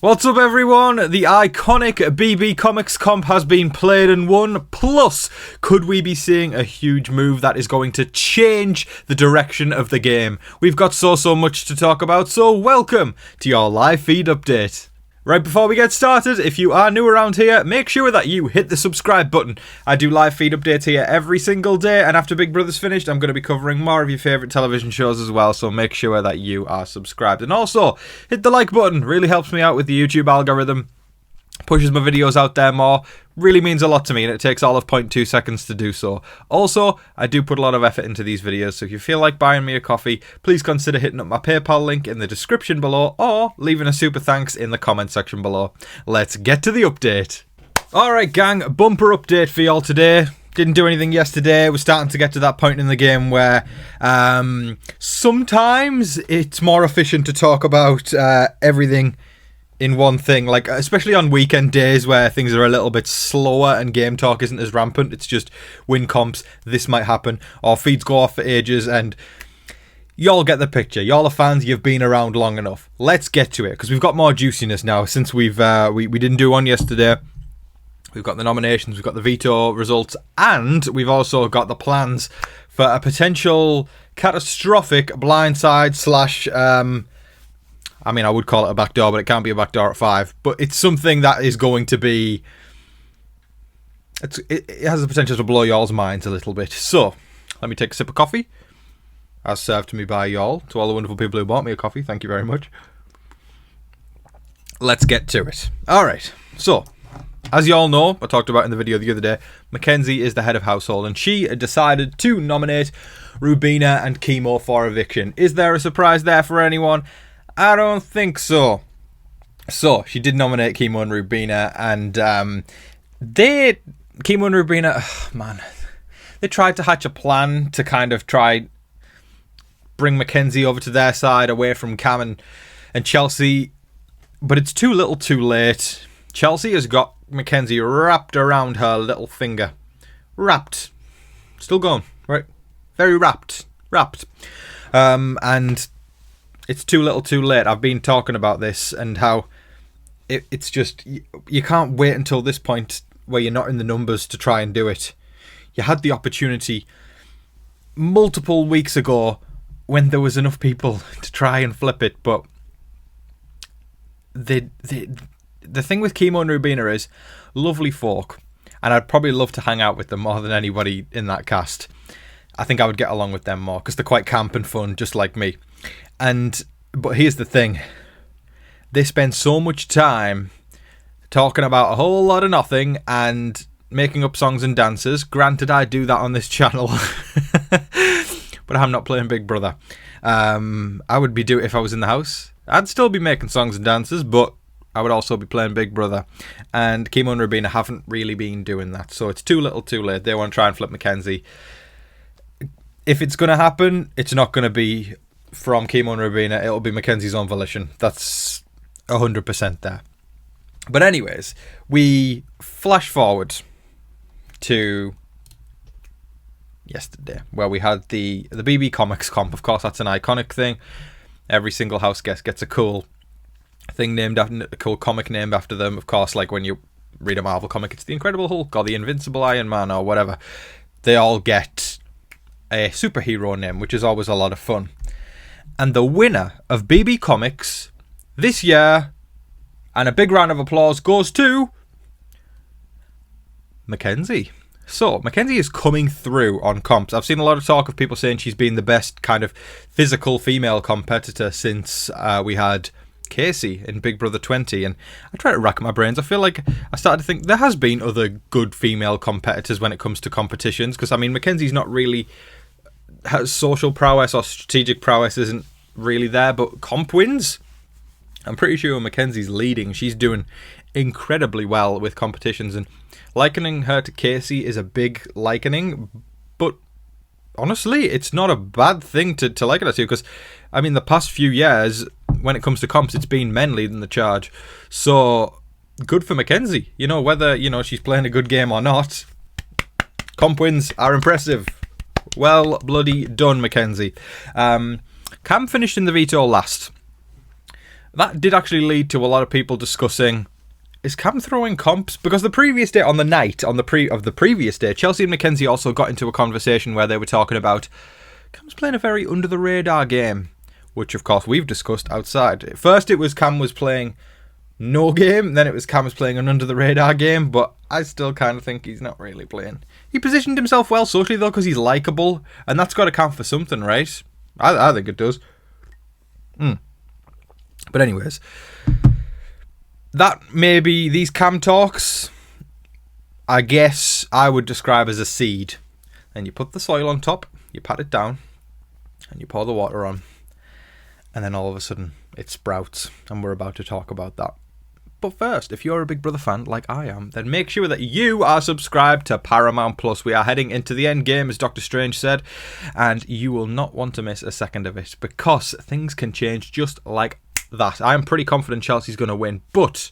What's up everyone? The iconic BB Comics comp has been played and won, plus could we be seeing a huge move that is going to change the direction of the game? We've got so much to talk about, so welcome to your live feed update. Right before we get started, if you are new around here, make sure that you hit the subscribe button. I do live feed updates here every single day, and after Big Brother's finished, I'm going to be covering more of your favourite television shows as well, so make sure that you are subscribed. And also, hit the like button, really helps me out with the YouTube algorithm, pushes my videos out there more, really means a lot to me, and it takes all of 0.2 seconds to do so. Also, I do put a lot of effort into these videos, so if you feel like buying me a coffee, please consider hitting up my PayPal link in the description below, or leaving a super thanks in the comment section below. Let's get to the update. Alright gang, bumper update for y'all today. Didn't do anything yesterday. We're starting to get to that point in the game where sometimes it's more efficient to talk about everything in one thing, like especially on weekend days where things are a little bit slower and game talk isn't as rampant. It's just win comps, this might happen, or feeds go off for ages, and y'all get the picture. Y'all are fans, you've been around long enough. Let's get to it, because we've got more juiciness now since we didn't do one yesterday. We've got the nominations, we've got the veto results, and we've also got the plans for a potential catastrophic blindside slash I would call it a backdoor, but it can't be a backdoor at 5. But it's something that is going to be... It has the potential to blow y'all's minds a little bit. So, let me take a sip of coffee, as served to me by y'all. To all the wonderful people who bought me a coffee, thank you very much. Let's get to it. Alright, so, as y'all know, I talked about in the video the other day, Mackenzie is the head of household, and she decided to nominate Rubina and Chemo for eviction. Is there a surprise there for anyone? I don't think so. So, she did nominate Chemo and Rubina, and Chemo and Rubina, they tried to hatch a plan to kind of try bring Mackenzie over to their side, away from Cam and Chelsie, but it's too little too late. Chelsie has got Mackenzie wrapped around her little finger. Wrapped. Still going, right? Very wrapped. And it's too little too late. I've been talking about this and how it's just, you can't wait until this point where you're not in the numbers to try and do it. You had the opportunity multiple weeks ago when there was enough people to try and flip it, but the thing with Chemo and Rubina is lovely folk, and I'd probably love to hang out with them more than anybody in that cast. I think I would get along with them more because they're quite camp and fun, just like me. But here's the thing. They spend so much time talking about a whole lot of nothing and making up songs and dances. Granted, I do that on this channel. But I'm not playing Big Brother. I would be doing it if I was in the house. I'd still be making songs and dances, but I would also be playing Big Brother. And Chemo and Rubina haven't really been doing that. So it's too little too late. They want to try and flip Mackenzie. If it's going to happen, it's not going to be from Chemo and Rubina. It'll be Mackenzie's own volition. That's 100% there. But anyways, we flash forward to yesterday, where we had the BB Comics comp. Of course, that's an iconic thing. Every single house guest gets a cool thing named after, a cool comic named after them. Of course, like when you read a Marvel comic, it's the Incredible Hulk or the Invincible Iron Man or whatever. They all get a superhero name, which is always a lot of fun. And the winner of BB Comics this year, and a big round of applause, goes to Mackenzie. So, Mackenzie is coming through on comps. I've seen a lot of talk of people saying she's been the best kind of physical female competitor since we had Casey in Big Brother 20, and I try to rack my brains. I feel like I started to think there has been other good female competitors when it comes to competitions, because, I mean, Mackenzie's not really... has social prowess or strategic prowess isn't really there, but comp wins, I'm pretty sure Mackenzie's leading. She's doing incredibly well with competitions, and likening her to Casey is a big likening, but honestly, it's not a bad thing to liken her to, because, I mean, the past few years, when it comes to comps, it's been men leading the charge, so good for Mackenzie. You know, whether, you know, she's playing a good game or not, comp wins are impressive. Well bloody done, Mackenzie. Cam finished in the veto last. that did actually lead to a lot of people discussing, is Cam throwing comps? Because the previous day, on the night of the previous day, Chelsie and Mackenzie also got into a conversation where they were talking about Cam's playing a very under the radar game, which of course we've discussed outside. First it was Cam was playing no game, then it was Cam was playing an under the radar game, but I still kind of think he's not really playing. He positioned himself well socially though, because he's likeable, and that's got to count for something, right? I think it does. But anyways, that maybe these Cam talks, I guess I would describe as a seed. And you put the soil on top, you pat it down, and you pour the water on, and then all of a sudden it sprouts, and we're about to talk about that. But first, if you're a Big Brother fan like I am, then make sure that you are subscribed to Paramount Plus. We are heading into the end game, as Doctor Strange said, and you will not want to miss a second of it, because things can change just like that. I am pretty confident Chelsea's going to win, but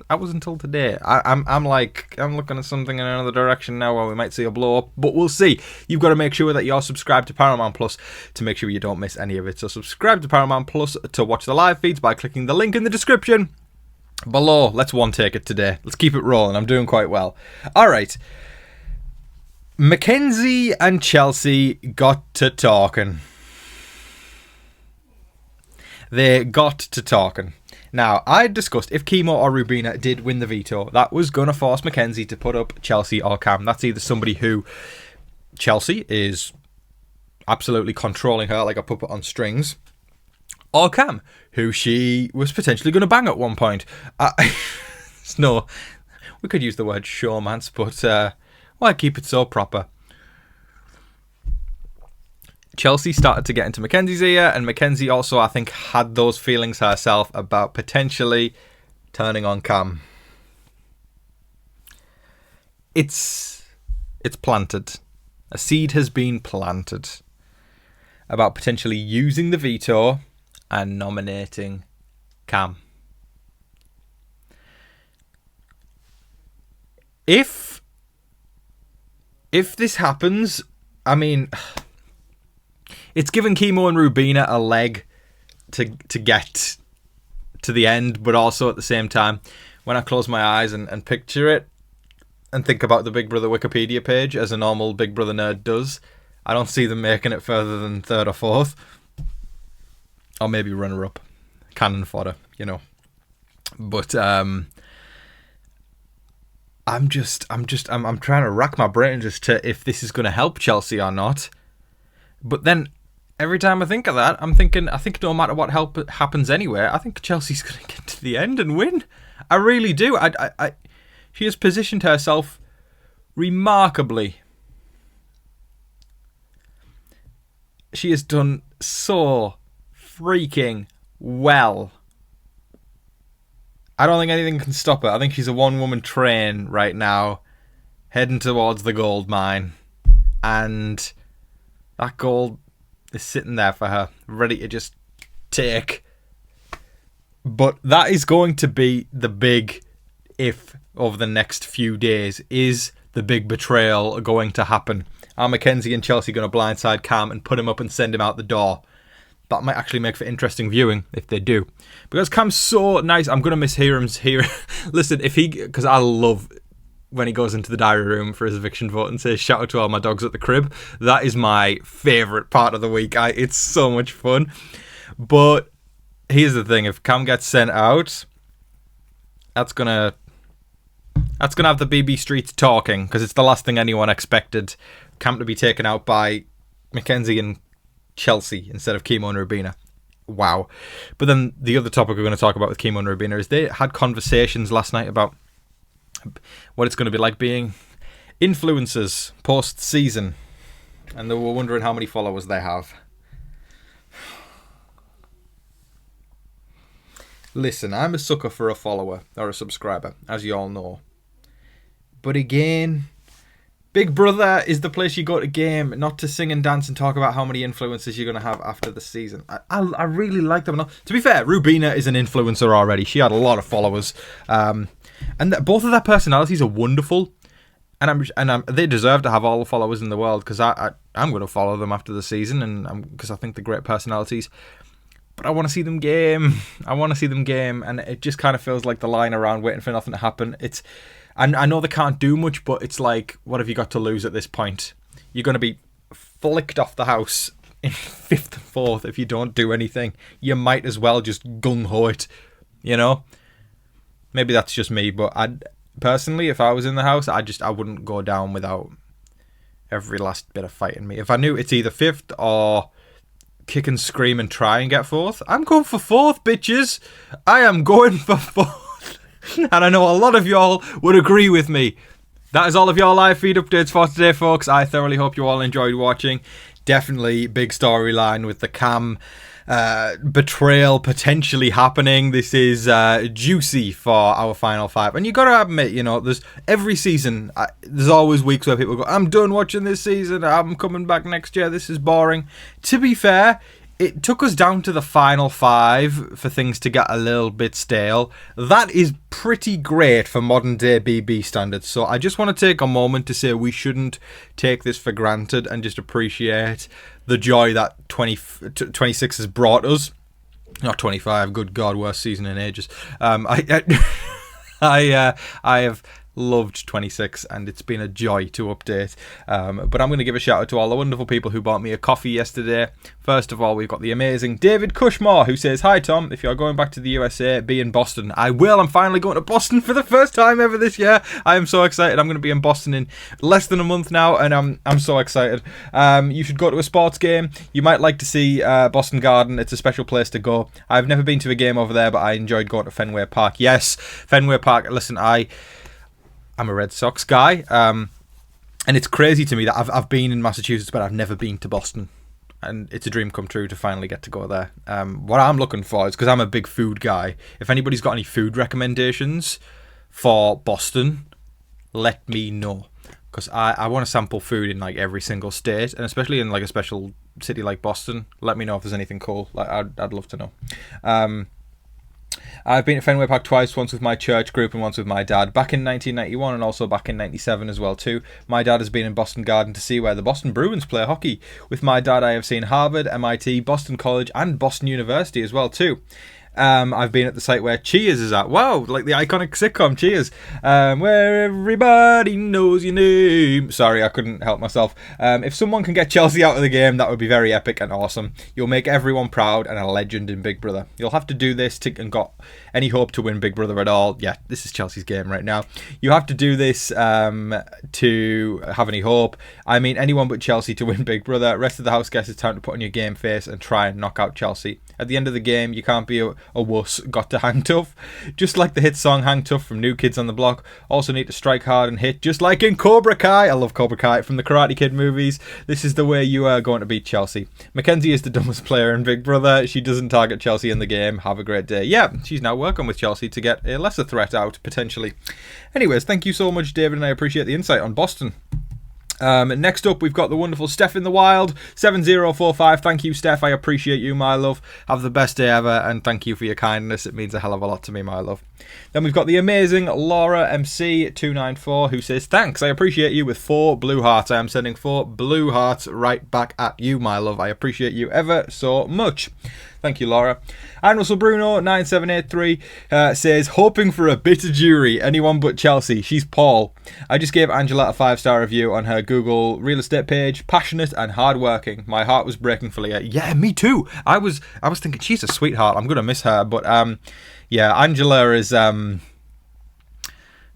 that was until today. I'm looking at something in another direction now where we might see a blow up, but we'll see. You've got to make sure that you're subscribed to Paramount Plus to make sure you don't miss any of it. So subscribe to Paramount Plus to watch the live feeds by clicking the link in the description below. Let's one take it today. Let's keep it rolling. I'm doing quite well. All right. Mackenzie and Chelsie got to talking. They got to talking. Now, I discussed if Chemo or Rubina did win the veto, that was going to force Mackenzie to put up Chelsie or Cam. That's either somebody who Chelsie is absolutely controlling her like a puppet on strings, or Cam, who she was potentially going to bang at one point. No, we could use the word showmance, but why keep it so proper? Chelsie started to get into Mackenzie's ear, and Mackenzie also, I think, had those feelings herself about potentially turning on Cam. It's planted. A seed has been planted about potentially using the veto and nominating Cam. If this happens, I mean, it's given Chemo and Rubina a leg to get to the end, but also at the same time, when I close my eyes and picture it and think about the Big Brother Wikipedia page, as a normal Big Brother nerd does, I don't see them making it further than third or fourth. Or maybe runner-up. Cannon fodder, you know. But I'm trying to rack my brain just to if this is going to help Chelsie or not. But then every time I think of that, I think no matter what happens anywhere, I think Chelsea's going to get to the end and win. I really do. She has positioned herself remarkably. She has done so freaking well. I don't think anything can stop her. I think she's a one-woman train right now, heading towards the gold mine. And that gold is sitting there for her, ready to just take. But that is going to be the big if over the next few days. Is the big betrayal going to happen? Are Mackenzie and Chelsie going to blindside Cam and put him up and send him out the door? That might actually make for interesting viewing if they do. Because Cam's so nice. I'm going to miss Hiram's here. Listen, because I love when he goes into the diary room for his eviction vote and says, shout out to all my dogs at the crib. That is my favourite part of the week. It's so much fun. But here's the thing. If Cam gets sent out, that's going to have the BB streets talking, because it's the last thing anyone expected Cam to be taken out by Mackenzie and Chelsie instead of Chemo and Rubina. Wow. But then the other topic we're going to talk about with Chemo and Rubina is they had conversations last night about what it's going to be like being influencers post-season. And they were wondering how many followers they have. Listen, I'm a sucker for a follower or a subscriber, as you all know. But again, Big Brother is the place you go to game, not to sing and dance and talk about how many influencers you're going to have after the season. I really like them. To be fair, Rubina is an influencer already. She had a lot of followers. And both of their personalities are wonderful. And they deserve to have all the followers in the world, because I'm going to follow them after the season, and because I think they're great personalities. but I want to see them game. And it just kind of feels like the lying around waiting for nothing to happen. I know they can't do much, but it's like, what have you got to lose at this point? You're going to be flicked off the house in 5th and 4th if you don't do anything. You might as well just gung-ho it, you know? Maybe that's just me, but personally, if I was in the house, I wouldn't go down without every last bit of fight in me. If I knew it's either 5th or kick and scream and try and get 4th, I'm going for 4th, bitches. I am going for 4th. And I know a lot of y'all would agree with me. That is all of your live feed updates for today, folks. I thoroughly hope you all enjoyed watching. Definitely big storyline with the Cam betrayal potentially happening. This is juicy for our final 5, and you gotta admit, you know, there's every season there's always weeks where people go, I'm done watching this season, I'm coming back next year, this is boring. To be fair, it took us down to the final 5 for things to get a little bit stale. That is pretty great for modern day BB standards. So I just want to take a moment to say we shouldn't take this for granted and just appreciate the joy that 26 has brought us. Not 25, good God, worst season in ages. I have loved 26 and it's been a joy to update, but I'm going to give a shout out to all the wonderful people who bought me a coffee yesterday. First of all, we've got the amazing David Cushmore, who says, hi Tom, if you're going back to the USA, be in Boston. I will. I'm finally going to Boston for the first time ever this year. I am so excited. I'm going to be in Boston in less than a month now, and I'm so excited. You should go to a sports game. You might like to see Boston Garden. It's a special place to go. I've never been to a game over there, but I enjoyed going to Fenway Park. Yes, Fenway Park. Listen, I'm a Red Sox guy, and it's crazy to me that I've been in Massachusetts, but I've never been to Boston, and it's a dream come true to finally get to go there. What I'm looking for is, because I'm a big food guy, if anybody's got any food recommendations for Boston, let me know, because I want to sample food in like every single state, and especially in like a special city like Boston. Let me know if there's anything cool. Like I'd love to know. I've been at Fenway Park twice, once with my church group and once with my dad, back in 1991 and also back in 97 as well too. My dad has been in Boston Garden to see where the Boston Bruins play hockey. With my dad I have seen Harvard, MIT, Boston College and Boston University as well too. I've been at the site where Cheers is at. Wow, like the iconic sitcom Cheers, where everybody knows your name. Sorry, I couldn't help myself. If someone can get Chelsie out of the game, that would be very epic and awesome. You'll make everyone proud and a legend in Big Brother. You'll have to do this and got any hope to win Big Brother at all. Yeah, this is Chelsea's game right now. You have to do this to have any hope. I mean, anyone but Chelsie to win Big Brother. Rest of the house guests, it's time to put on your game face and try and knock out Chelsie. At the end of the game, you can't be a wuss, got to hang tough. Just like the hit song Hang Tough from New Kids on the Block. Also need to strike hard and hit, just like in Cobra Kai. I love Cobra Kai from the Karate Kid movies. This is the way you are going to beat Chelsie. Mackenzie is the dumbest player in Big Brother. She doesn't target Chelsie in the game. Have a great day. Yeah, she's now working with Chelsie to get a lesser threat out, potentially. Anyways, thank you so much, David, and I appreciate the insight on Boston. Next up, we've got the wonderful Steph in the Wild 7045. Thank you, Steph. I appreciate you, my love. Have the best day ever, and thank you for your kindness. It means a hell of a lot to me, my love. Then we've got the amazing Laura MC294, who says, thanks, I appreciate you, with 4 blue hearts. I am sending 4 blue hearts right back at you, my love. I appreciate you ever so much. Thank you, Laura. And Russell Bruno 9783 says, hoping for a bitter jury, anyone but Chelsie. She's Paul. I just gave Angela a 5-star review on her Google real estate page. Passionate and hardworking. My heart was breaking for Leah. Yeah, me too. I was thinking, she's a sweetheart. I'm gonna miss her. But yeah, Angela is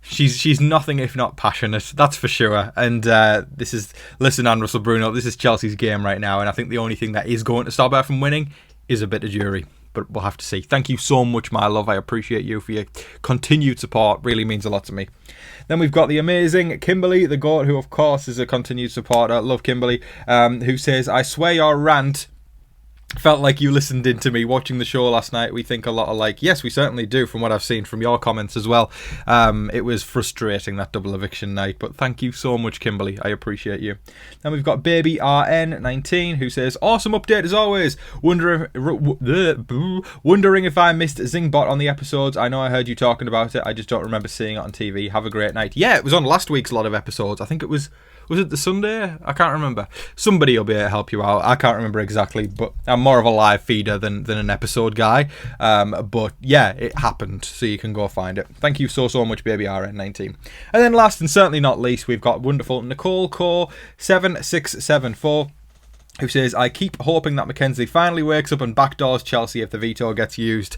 she's nothing if not passionate, that's for sure. And listen, Anne Russell Bruno, this is Chelsea's game right now, and I think the only thing that is going to stop her from winning is a bit of jury, but we'll have to see. Thank you so much, my love. I appreciate you for your continued support. Really means a lot to me. Then we've got the amazing Kimberly the Goat, who of course is a continued supporter. Love Kimberly, who says, I swear your rant felt like you listened in to me watching the show last night. We think a lot alike. Yes, we certainly do, from what I've seen from your comments as well. It was frustrating, that double eviction night, but thank you so much, Kimberly. I appreciate you. Then we've got Baby RN19, who says, awesome update as always. Wondering if I missed Zingbot on the episodes. I know I heard you talking about it, I just don't remember seeing it on TV. Have a great night. Yeah, it was on last week's lot of episodes. I think it was Was it the Sunday? I can't remember. Somebody will be able to help you out. I can't remember exactly, but I'm more of a live feeder than an episode guy. But yeah, it happened, so you can go find it. Thank you so much, baby RN19. And then last and certainly not least, we've got wonderful Nicole Core 7674. Who says, I keep hoping that Mackenzie finally wakes up and backdoors Chelsie if the veto gets used.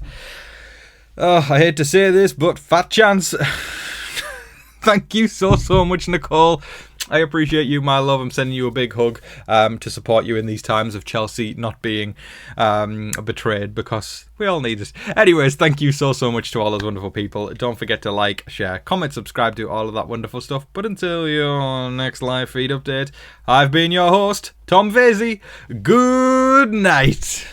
Oh, I hate to say this, but fat chance. Thank you so much, Nicole. I appreciate you, my love. I'm sending you a big hug to support you in these times of Chelsie not being betrayed, because we all need it. Anyways, thank you so much to all those wonderful people. Don't forget to like, share, comment, subscribe, do all of that wonderful stuff. But until your next live feed update, I've been your host, Tom Vasey. Good night.